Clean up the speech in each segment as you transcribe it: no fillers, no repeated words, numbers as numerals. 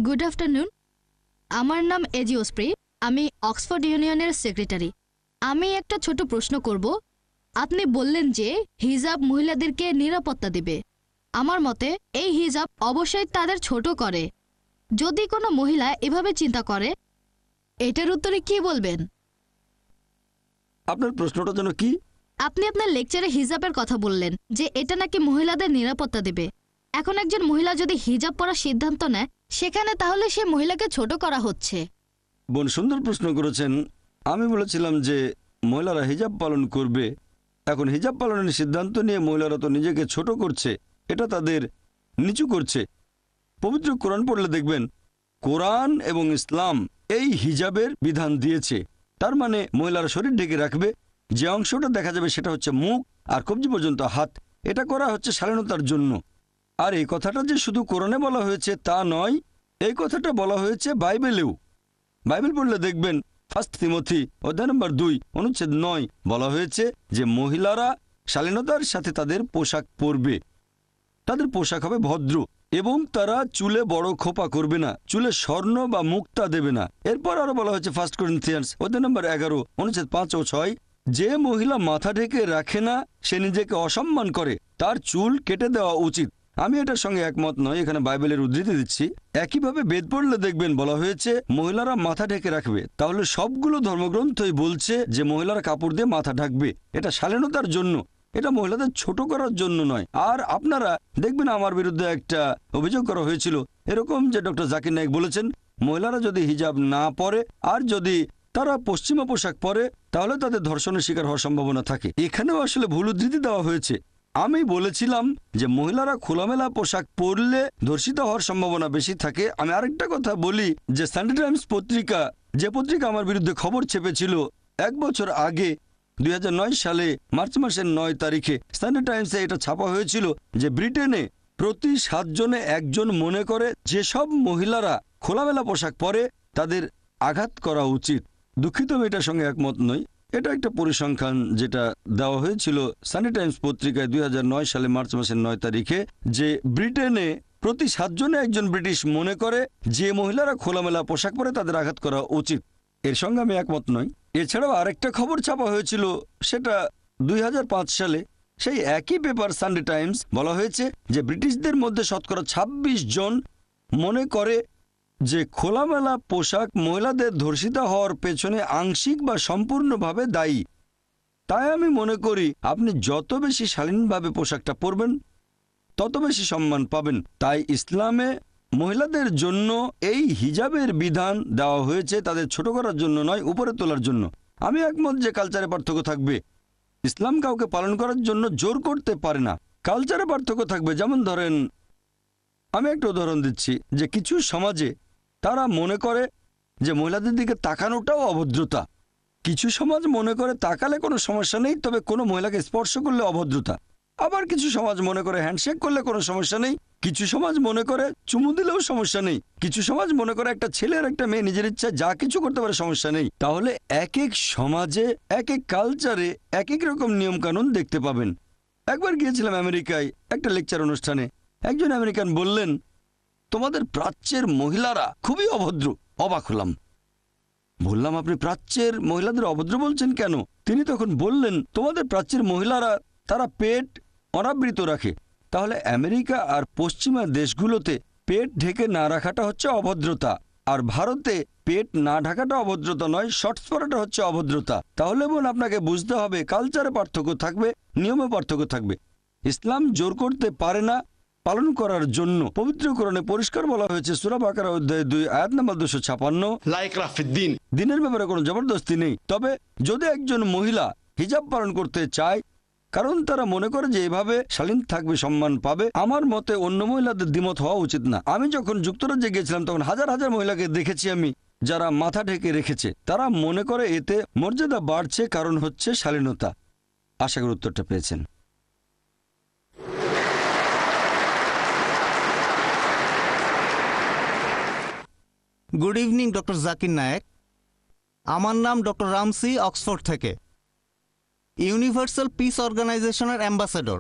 Good afternoon. আমার নাম AG ওসপ্রি। আমি অক্সফোর্ড ইউনিয়নের সেক্রেটারি। আমি একটা ছোট প্রশ্ন করব। আপনি বললেন যে হিজাব মহিলাদেরকে নিরাপত্তা দেবে। আমার মতে এই হিজাব অবশ্যই তাদের ছোট করে। যদি কোনো মহিলা এভাবে চিন্তা করে, এটার উত্তরে কি বলবেন? আপনার প্রশ্নটা যেন কি? আপনি আপনার লেকচারে হিজাবের কথা বললেন যে এটা নাকি মহিলাদের নিরাপত্তা দেবে। এখন একজন মহিলা যদি হিজাব পরার সিদ্ধান্ত নেয়, সেখানে তাহলে সে মহিলাকে ছোট করা হচ্ছে। বোন সুন্দর প্রশ্ন করেছেন। আমি বলেছিলাম যে মহিলারা হিজাব পালন করবে। এখন হিজাব পালনের সিদ্ধান্ত নিয়ে মহিলারা তো নিজেকে ছোট করছে, এটা তাদের নিচু করছে। পবিত্র কোরআন পড়লে দেখবেন কোরআন এবং ইসলাম এই হিজাবের বিধান দিয়েছে। তার মানে মহিলারা শরীর ঢেকে রাখবে, যে অংশটা দেখা যাবে সেটা হচ্ছে মুখ আর কবজি পর্যন্ত হাত। এটা করা হচ্ছে শালীনতার জন্য। আর এই কথাটা যে শুধু কোরআনে বলা হয়েছে তা নয়, এই কথাটা বলা হয়েছে বাইবেলেও। বাইবেল পড়লে দেখবেন 1 তিমথি অধ্যায় নম্বর 2 অনুচ্ছেদ 9 বলা হয়েছে যে মহিলারা শালীনতার সাথে তাদের পোশাক পরবে। তাদের পোশাক হবে ভদ্র এবং তারা চুলে বড় খোপা করবে না, চুলে স্বর্ণ বা মুক্তা দেবে না। এরপর আরো বলা হয়েছে 1 করিন্থিয়ান্স অধ্যায় নম্বর 11 অনুচ্ছেদ 5 ও 6, যে মহিলা মাথা ঢেকে রাখে না সে নিজেকে অসম্মান করে, তার চুল কেটে দেওয়া উচিত। আমি এটার সঙ্গে একমত নই, এখানে বাইবেলের উদ্ধৃতি দিচ্ছি। একইভাবে বেদ পড়লে দেখবেন বলা হয়েছে মহিলারা মাথা ঢেকে রাখবে। তাহলে সবগুলো ধর্মগ্রন্থই বলছে যে মহিলারা কাপড় দিয়ে মাথা ঢাকবে। এটা শালীনতার জন্য, এটা মহিলাদের ছোট করার জন্য নয়। আর আপনারা দেখবেন আমার বিরুদ্ধে একটা অভিযোগ করা হয়েছিল এরকম যে ডক্টর জাকির নায়েক বলেছেন মহিলারা যদি হিজাব না পরে আর যদি তারা পশ্চিমা পোশাক পরে তাহলে তাদের ধর্ষণের শিকার হওয়ার সম্ভাবনা থাকে। এখানেও আসলে ভুল উদ্ধৃতি দেওয়া হয়েছে। আমি বলেছিলাম যে মহিলারা খোলামেলা পোশাক পরলে ধর্ষিত হওয়ার সম্ভাবনা বেশি থাকে। আমি আরেকটা কথা বলি যে সানডে টাইমস পত্রিকা, যে পত্রিকা আমার বিরুদ্ধে খবর ছেপেছিল 1 বছর আগে 2009 সালে মার্চ মাসের 9 তারিখে সানডে টাইমসে এটা ছাপা হয়েছিল যে ব্রিটেনে প্রতি 7 জনে একজন মনে করে যেসব মহিলারা খোলামেলা পোশাক পরে তাদের আঘাত করা উচিত। দুঃখিত, আমি এটার সঙ্গে একমত নই। এটা একটা পরিসংখ্যান যেটা দেওয়া হয়েছিল সানডে টাইমস পত্রিকায় 2009 সালে মার্চ মাসের 9 তারিখে, যে ব্রিটেনে প্রতি 7 জনে একজন ব্রিটিশ মনে করে যে মহিলারা খোলামেলা পোশাক পরে তাদের আঘাত করা উচিত। এর সঙ্গে আমি একমত নই। এছাড়াও আরেকটা খবর ছাপা হয়েছিল, সেটা 2005 সালে সেই একই পেপার সানডে টাইমস, বলা হয়েছে যে ব্রিটিশদের মধ্যে শতকরা 26 জন মনে করে যে খোলামেলা পোশাক মহিলাদের ধর্ষিত হওয়ার পেছনে আংশিক বা সম্পূর্ণভাবে দায়ী। তাই আমি মনে করি আপনি যত বেশি শালীনভাবে পোশাকটা পরবেন তত বেশি সম্মান পাবেন। তাই ইসলামে মহিলাদের জন্য এই হিজাবের বিধান দেওয়া হয়েছে তাদের ছোট করার জন্য নয়, উপরে তোলার জন্য। আমি একমত যে কালচারে পার্থক্য থাকবে। ইসলাম কাউকে পালন করার জন্য জোর করতে পারে না। কালচারে পার্থক্য থাকবে। যেমন ধরেন, আমি একটা উদাহরণ দিচ্ছি যে কিছু সমাজে তারা মনে করে যে মহিলাদের দিকে তাকানোটাও অভদ্রতা। কিছু সমাজ মনে করে তাকালে কোনো সমস্যা নেই, তবে কোনো মহিলাকে স্পর্শ করলে অভদ্রতা। আবার কিছু সমাজ মনে করে হ্যান্ডশেক করলে কোনো সমস্যা নেই। কিছু সমাজ মনে করে চুমু দিলেও সমস্যা নেই। কিছু সমাজ মনে করে একটা ছেলে আর একটা মেয়ে নিজের ইচ্ছা যা কিছু করতে পারে, সমস্যা নেই। তাহলে এক এক সমাজে এক এক কালচারে এক এক রকম নিয়ম কানুন দেখতে পাবেন। একবার গিয়েছিলাম আমেরিকায় একটা লেকচার অনুষ্ঠানে। একজন আমেরিকান বললেন, তোমাদের প্রাচ্যের মহিলারা খুবই অভদ্র। অবাক হলাম। বললাম, আপনি প্রাচ্যের মহিলাদের অভদ্র বলছেন কেন? তিনি তখন বললেন, তোমাদের প্রাচ্যের মহিলারা তারা পেট অনাবৃত রাখে। তাহলে আমেরিকা আর পশ্চিমা দেশগুলোতে পেট ঢেকে না রাখাটা হচ্ছে অভদ্রতা, আর ভারতে পেট না ঢাকাটা অভদ্রতা নয়, শর্টস পরাটা হচ্ছে অভদ্রতা। তাহলে বোন আপনাকে বুঝতে হবে কালচারে পার্থক্য থাকবে, নিয়মে পার্থক্য থাকবে। ইসলাম জোর করতে পারে না পালন করার জন্য। পবিত্র কোরআনে পরিষ্কার বলা হয়েছে সূরা বাকারা অধ্যায় 2 আয়াত নম্বর 256, দিনের ব্যাপারে কোনো জবরদস্তি নেই। তবে যদি একজন মহিলা হিজাব পালন করতে চায় কারণ তারা মনে করে যে এভাবে শালীন থাকবে, সম্মান পাবে, আমার মতে অন্য মহিলাদের দ্বিমত হওয়া উচিত না। আমি যখন যুক্তরাজ্যে গিয়েছিলাম তখন হাজার হাজার মহিলাকে দেখেছি আমি যারা মাথা ঢেকে রেখেছে। তারা মনে করে এতে মর্যাদা বাড়ছে, কারণ হচ্ছে শালীনতা। আশা করি উত্তরটা পেয়েছেন। Good evening doctor Zakir Naik. আমার নাম ডক্টর রামসি, অক্সফোর্ড থেকে, ইউনিভার্সাল পিস অর্গানাইজেশনের অ্যাম্বাসেডর।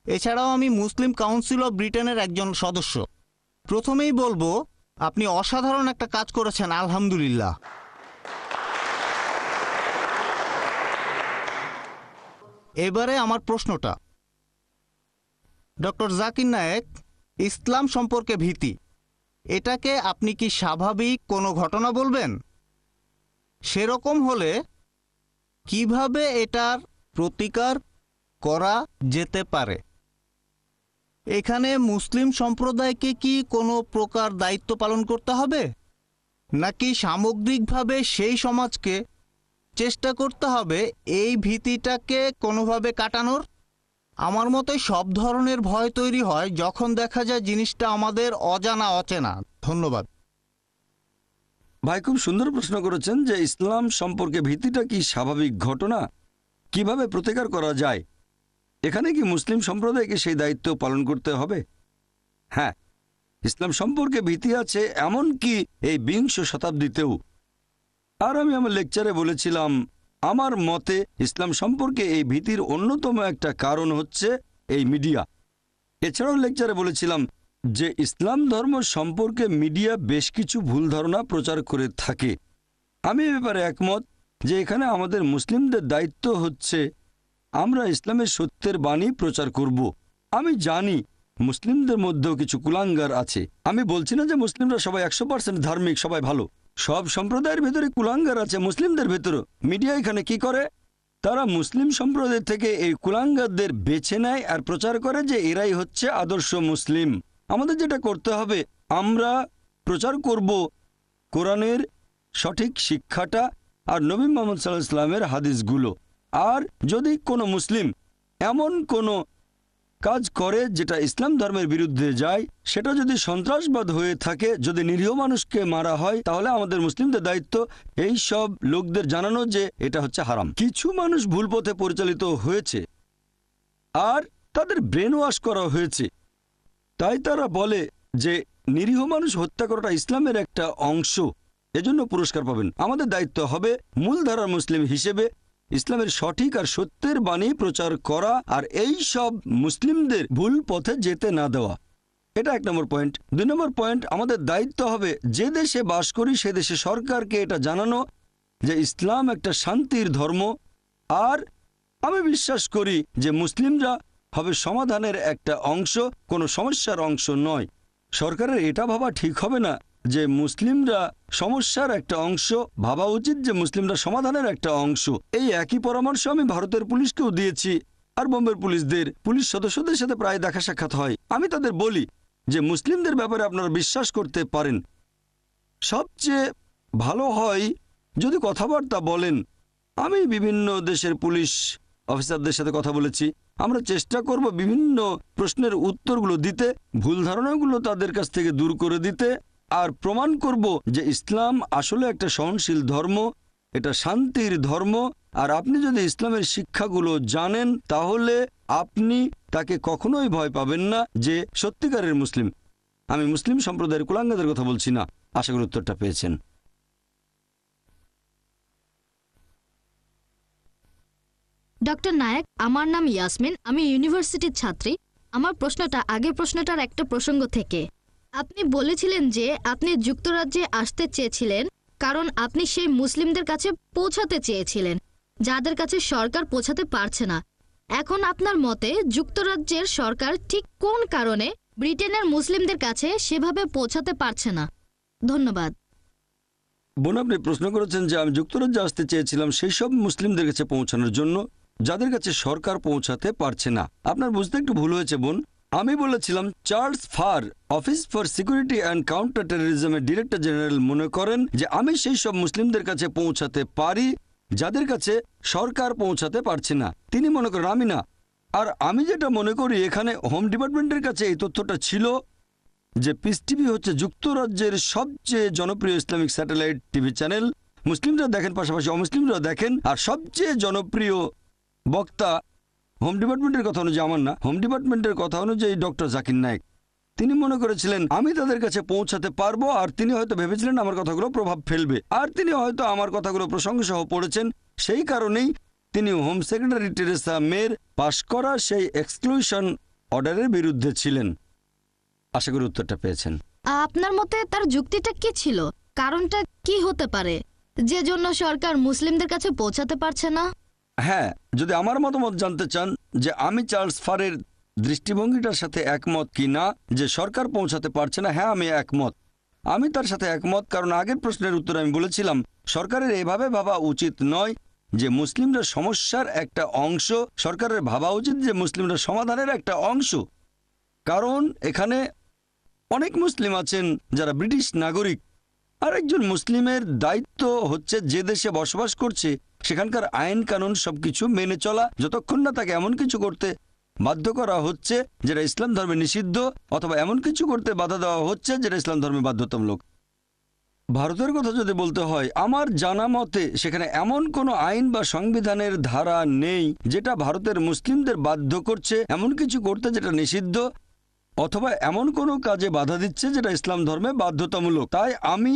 এছাড়াও আমি মুসলিম কাউন্সিল অব ব্রিটেনের একজন সদস্য। প্রথমেই বলবো আপনি অসাধারণ একটা কাজ করেছেন, আলহামদুলিল্লাহ। এবারে আমার প্রশ্নটা, ডক্টর জাকির নায়েক, ইসলাম সম্পর্কে ভীতি, এটাকে আপনি কি স্বাভাবিক কোনো ঘটনা বলবেন? সেরকম হলে কিভাবে এটার প্রতিকার করা যেতে পারে? এখানে মুসলিম সম্প্রদায়কে কি কোনো প্রকার দায়িত্ব পালন করতে হবে, নাকি সামগ্রিকভাবে সেই সমাজকে চেষ্টা করতে হবে এই ভীতিটাকে কোনোভাবে কাটানোর? আমার মতে সব ধরনের ভয় তৈরি হয় যখন দেখা যায় জিনিসটা আমাদের অজানা অচেনা। ধন্যবাদ। ভাই খুব সুন্দর প্রশ্ন করেছেন যে ইসলাম সম্পর্কে ভীতিটা কি স্বাভাবিক ঘটনা, কিভাবে প্রতিকার করা যায়। এখানে কি মুসলিম সম্প্রদায়কে সেই দায়িত্ব পালন করতে হবে? হ্যাঁ, ইসলাম সম্পর্কে ভীতি আছে, এমনকি এই ২০ শতাব্দীতেও। আর আমি আমার লেকচারে বলেছিলাম, আমার মতে ইসলাম সম্পর্কে এই ভীতির অন্যতম একটা কারণ হচ্ছে এই মিডিয়া। এছাড়াও লেকচারে বলেছিলাম যে ইসলাম ধর্ম সম্পর্কে মিডিয়া বেশ কিছু ভুল ধারণা প্রচার করে থাকে। আমি এ ব্যাপারে একমত যে এখানে আমাদের মুসলিমদের দায়িত্ব হচ্ছে আমরা ইসলামের সত্যের বাণী প্রচার করব। আমি জানি মুসলিমদের মধ্যেও কিছু কুলাঙ্গার আছে। আমি বলছি না যে মুসলিমরা সবাই 100% ধার্মিক, সবাই ভালো। সব সম্প্রদায়ের ভেতরে কুলাঙ্গার আছে, মুসলিমদের ভেতরে। মিডিয়া এখানে কি করে, তারা মুসলিম সম্প্রদায় থেকে এই কুলাঙ্গারদের বেছে নেয় আর প্রচার করে যে এরাই হচ্ছে আদর্শ মুসলিম। আমাদের যেটা করতে হবে, আমরা প্রচার করব কোরআনের সঠিক শিক্ষাটা আর নবী মুহাম্মদ সাল্লাল্লাহু আলাইহি ওয়াসাল্লামের হাদিসগুলো। আর যদি কোনো মুসলিম এমন কোনো কাজ করে যেটা ইসলাম ধর্মের বিরুদ্ধে যায়, সেটা যদি সন্ত্রাসবাদ হয়ে থাকে, যদি নিরীহ মানুষকে মারা হয়, তাহলে আমাদের মুসলিমদের দায়িত্ব এই সব লোকদের জানানো যে এটা হচ্ছে হারাম। কিছু মানুষ ভুল পথে পরিচালিত হয়েছে আর তাদের ব্রেন ওয়াশ করা হয়েছে, তাই তারা বলে যে নিরীহ মানুষ হত্যা করাটা ইসলামের একটা অংশ, এজন্য পুরস্কার পাবেন। আমাদের দায়িত্ব হবে মূলধারার মুসলিম হিসেবে ইসলামের সঠিক আর সত্যের বাণী প্রচার করা আর এই সব মুসলিমদের ভুল পথে যেতে না দেওয়া। এটা 1 নম্বর পয়েন্ট। 2 নম্বর পয়েন্ট, আমাদের দায়িত্ব হবে যে দেশে বাস করি সে দেশে সরকারকে এটা জানানো যে ইসলাম একটা শান্তির ধর্ম। আর আমি বিশ্বাস করি যে মুসলিমরা হবে সমাধানের একটা অংশ, কোনো সমস্যার অংশ নয়। সরকারের এটা ভাবা ঠিক হবে না যে মুসলিমরা সমস্যার একটা অংশ, ভাবা উচিত যে মুসলিমরা সমাধানের একটা অংশ। এই একই পরামর্শ আমি ভারতের পুলিশকেও দিয়েছি আর বোম্বের পুলিশ সদস্যদের সাথে প্রায় দেখা সাক্ষাৎ হয়। আমি তাদের বলি যে মুসলিমদের ব্যাপারে আপনারা বিশ্বাস করতে পারেন, সবচেয়ে ভালো হয় যদি কথাবার্তা বলেন। আমি বিভিন্ন দেশের পুলিশ অফিসারদের সাথে কথা বলেছি, আমরা চেষ্টা করব বিভিন্ন প্রশ্নের উত্তরগুলো দিতে, ভুল ধারণাগুলো তাদের কাছ থেকে দূর করে দিতে আর প্রমাণ করব যে ইসলাম আসলে একটা সহনশীল ধর্ম, এটা শান্তির ধর্ম। আর আপনি যদি ইসলামের শিক্ষাগুলো জানেন তাহলে আপনি তাকে কখনোই ভয় পাবেন না যে সত্যিকারের মুসলিম। আমি মুসলিম সম্প্রদায়ের কুলাঙ্গাদের কথা বলছি না। আশা করি উত্তরটা পেয়েছেন। ডক্টর নায়েক, আমার নাম ইয়াসমিন, আমি ইউনিভার্সিটির ছাত্রী। আমার প্রশ্নটা আগের প্রশ্নটার একটা প্রসঙ্গ থেকে। আপনি বলেছিলেন যে আপনি যুক্তরাজ্যে আসতে চেয়েছিলেন কারণ আপনি সেই মুসলিমদের কাছে পৌঁছাতে চেয়েছিলেন যাদের কাছে সরকার পৌঁছাতে পারছে না। এখন আপনার মতে যুক্তরাজ্যের সরকার ঠিক কোন কারণে ব্রিটেনের মুসলিমদের কাছে সেভাবে পৌঁছাতে পারছে না? ধন্যবাদ। বোন, আপনি প্রশ্ন করেছেন যে আমি যুক্তরাজ্যে আসতে চেয়েছিলাম সেই সব মুসলিমদের কাছে পৌঁছানোর জন্য যাদের কাছে সরকার পৌঁছাতে পারছে না। আপনার বুঝতে একটু ভুল হয়েছে বোন। আমি বলেছিলাম Charles Farr, office for security and counter টেররিজমের ডিরেক্টর জেনারেল মনে করেন যে আমি সেই সব মুসলিমদের কাছে পৌঁছাতে পারি যাদের কাছে সরকার পৌঁছাতে পারছে না। তিনি মনে করেন, আমি না। আর আমি যেটা মনে করি, এখানে হোম ডিপার্টমেন্টের কাছে এই তথ্যটা ছিল যে পিস টিভি হচ্ছে যুক্তরাজ্যের সবচেয়ে জনপ্রিয় ইসলামিক স্যাটেলাইট টিভি চ্যানেল। মুসলিমরা দেখেন, পাশাপাশি অমুসলিমরা দেখেন। আর সবচেয়ে জনপ্রিয় বক্তা হোম ডিপার্টমেন্টের কথা অনুযায়ী, আমার না, হোম ডিপার্টমেন্টের কথা অনুযায়ী ডক্টর জাকির নায়েক। তিনি মনে করেছিলেন আমি তাদের কাছে পৌঁছাতে পারবো আর তিনি হয়তো ভেবেছিলেন আমার কথাগুলো প্রভাব ফেলবে আর তিনি হয়তো আমার কথাগুলো প্রসঙ্গসহ পড়েছেন। সেই কারণেই তিনি হোম সেক্রেটারি টেরেসা মের পাশ করা সেই এক্সক্লুশন অর্ডারের বিরুদ্ধে ছিলেন। আশা করি উত্তরটা পেয়েছেন। আপনার মতে তার যুক্তিটা কি ছিল? কারণটা কি হতে পারে যে জন্য সরকার মুসলিমদের কাছে পৌঁছাতে পারছে না? হ্যাঁ, যদি আমার মতামত জানতে চান যে আমি চার্লস ফারের দৃষ্টিভঙ্গিটার সাথে একমত কি না যে সরকার পৌঁছাতে পারছে না, হ্যাঁ আমি একমত। আমি তার সাথে একমত, কারণ আগের প্রশ্নের উত্তরে আমি বলেছিলাম সরকারের এভাবে ভাবা উচিত নয় যে মুসলিমরা সমস্যার একটা অংশ, সরকারের ভাবা উচিত যে মুসলিমরা সমাধানের একটা অংশ। কারণ এখানে অনেক মুসলিম আছেন যারা ব্রিটিশ নাগরিক, আর একজন মুসলিমের দায়িত্ব হচ্ছে যে দেশে বসবাস করছে সেখানকার আইন কানুন সবকিছু মেনে চলা, যতক্ষণ না তাকে এমন কিছু করতে বাধ্য করা হচ্ছে যেটা ইসলাম ধর্মে নিষিদ্ধ, অথবা এমন কিছু করতে বাধা দেওয়া হচ্ছে যেটা ইসলাম ধর্মে বাধ্যতামূলক। ভারতের কথা যদি বলতে হয়, আমার জানা মতে সেখানে এমন কোনো আইন বা সংবিধানের ধারা নেই যেটা ভারতের মুসলিমদের বাধ্য করছে এমন কিছু করতে যেটা নিষিদ্ধ, অথবা এমন কোনো কাজে বাধা দিচ্ছে যেটা ইসলাম ধর্মে বাধ্যতামূলক। তাই আমি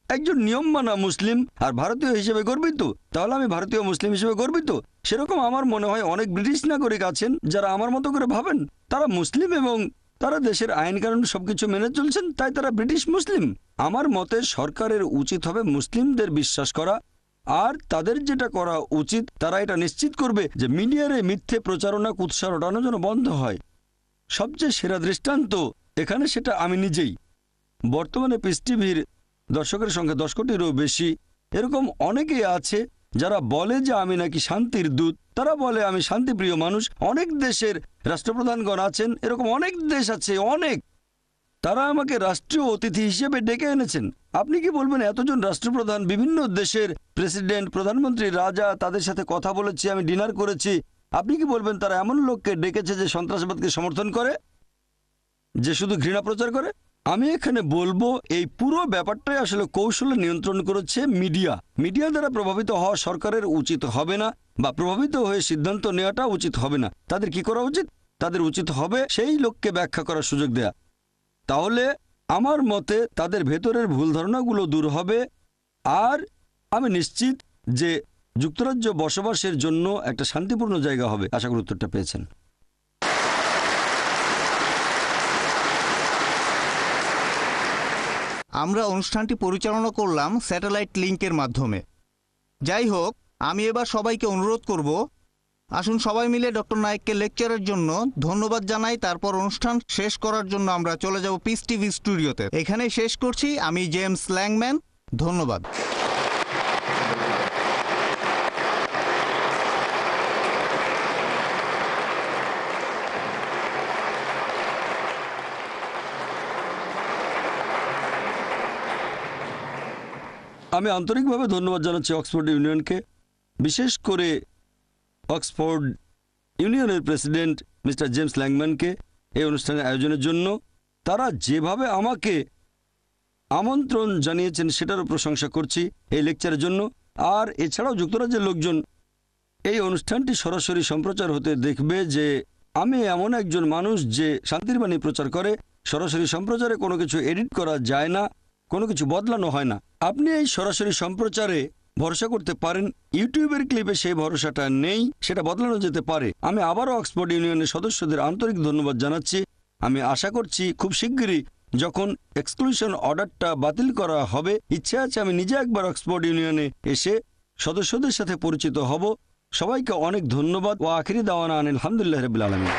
একজন নিয়ম মানা মুসলিম আর ভারতীয় হিসেবে গর্বিত। তাহলে আমি ভারতীয় মুসলিম হিসেবে গর্বিত। সেরকম আমার মনে হয় অনেক ব্রিটিশ নাগরিক আছেন যারা আমার মতো করে ভাবেন, তারা মুসলিম এবং তারা দেশের আইন কানুন সবকিছু মেনে চলছেন, তাই তারা ব্রিটিশ মুসলিম। আমার মতে সরকারের উচিত হবে মুসলিমদের বিশ্বাস করা, আর তাদের যেটা করা উচিত তারা এটা নিশ্চিত করবে যে মিডিয়ার এই মিথ্যে প্রচারণা কুৎসা রটানো যেন বন্ধ হয়। সবচেয়ে সেরা দৃষ্টান্ত এখানে সেটা আমি নিজেই। বর্তমানে পিস টিভির দর্শকের সংখ্যা 10 কোটিরও বেশি। এরকম অনেকেই আছে যারা বলে যে আমি নাকি শান্তির দূত, তারা বলে আমি শান্তিপ্রিয় মানুষ। অনেক দেশের রাষ্ট্রপ্রধানগণ আছেন, এরকম অনেক দেশ আছে, অনেক। তারা আমাকে রাষ্ট্রীয় অতিথি হিসেবে ডেকে এনেছেন। আপনি কি বলবেন এতজন রাষ্ট্রপ্রধান, বিভিন্ন দেশের প্রেসিডেন্ট, প্রধানমন্ত্রী, রাজা, তাদের সাথে কথা বলেছি, আমি ডিনার করেছি, আপনি কি বলবেন তারা এমন লোককে ডেকেছে যে সন্ত্রাসবাদকে সমর্থন করে, যে শুধু ঘৃণা প্রচার করে? আমি এখানে বলবো এই পুরো ব্যাপারটাই আসলে কৌশলে নিয়ন্ত্রণ করেছে মিডিয়া। মিডিয়া দ্বারা প্রভাবিত হওয়া সরকারের উচিত হবে না, বা প্রভাবিত হয়ে সিদ্ধান্ত নেওয়াটা উচিত হবে না। তাদের কি করা উচিত? তাদের উচিত হবে সেই লোককে ব্যাখ্যা করার সুযোগ দেয়া। তাহলে আমার মতে তাদের ভেতরের ভুল ধারণাগুলো দূর হবে, আর আমি নিশ্চিত যে যুক্তরাজ্য বসবাসের জন্য একটা শান্তিপূর্ণ জায়গা হবে। আশা করি উত্তরটা পেয়েছেন। আমরা অনুষ্ঠানটি পরিচালনা করলাম স্যাটেলাইট লিংকের মাধ্যমে। যাই হোক, আমি এবার সবাইকে অনুরোধ করব, আসুন সবাই মিলে ডক্টর নায়েককে লেকচারের জন্য ধন্যবাদ জানাই। তারপর অনুষ্ঠান শেষ করার জন্য আমরা চলে যাব পিস টিভি স্টুডিওতে। এখানেই শেষ করছি। আমি জেমস ল্যাংম্যান, ধন্যবাদ। আমি আন্তরিকভাবে ধন্যবাদ জানাচ্ছি অক্সফোর্ড ইউনিয়নকে, বিশেষ করে অক্সফোর্ড ইউনিয়নের প্রেসিডেন্ট মিস্টার জেমস ল্যাংম্যানকে এই অনুষ্ঠানের আয়োজনের জন্য। তারা যেভাবে আমাকে আমন্ত্রণ জানিয়েছেন সেটারও প্রশংসা করছি এই লেকচারের জন্য। আর এছাড়াও যুক্তরাজ্যের লোকজন এই অনুষ্ঠানটি সরাসরি সম্প্রচার হতে দেখবে যে আমি এমন একজন মানুষ যে শান্তির বাণী প্রচার করে। সরাসরি সম্প্রচারে কোনো কিছু এডিট করা যায় না, কোনো কিছু বদলানো হয় না। আপনি এই সরাসরি সম্প্রচারে ভরসা করতে পারেন। ইউটিউবের ক্লিপে সেই ভরসাটা নেই, সেটা বদলানো যেতে পারে। আমি আবারও অক্সফোর্ড ইউনিয়নের সদস্যদের আন্তরিক ধন্যবাদ জানাচ্ছি। আমি আশা করছি খুব শিগগিরই যখন এক্সক্লুশন অর্ডারটা বাতিল করা হবে, ইচ্ছে আছে আমি নিজে একবার অক্সফোর্ড ইউনিয়নে এসে সদস্যদের সাথে পরিচিত হব। সবাইকে অনেক ধন্যবাদ। ও আখিরি দাওয়ানা আলহামদুলিল্লাহ রাব্বিল আলামিন।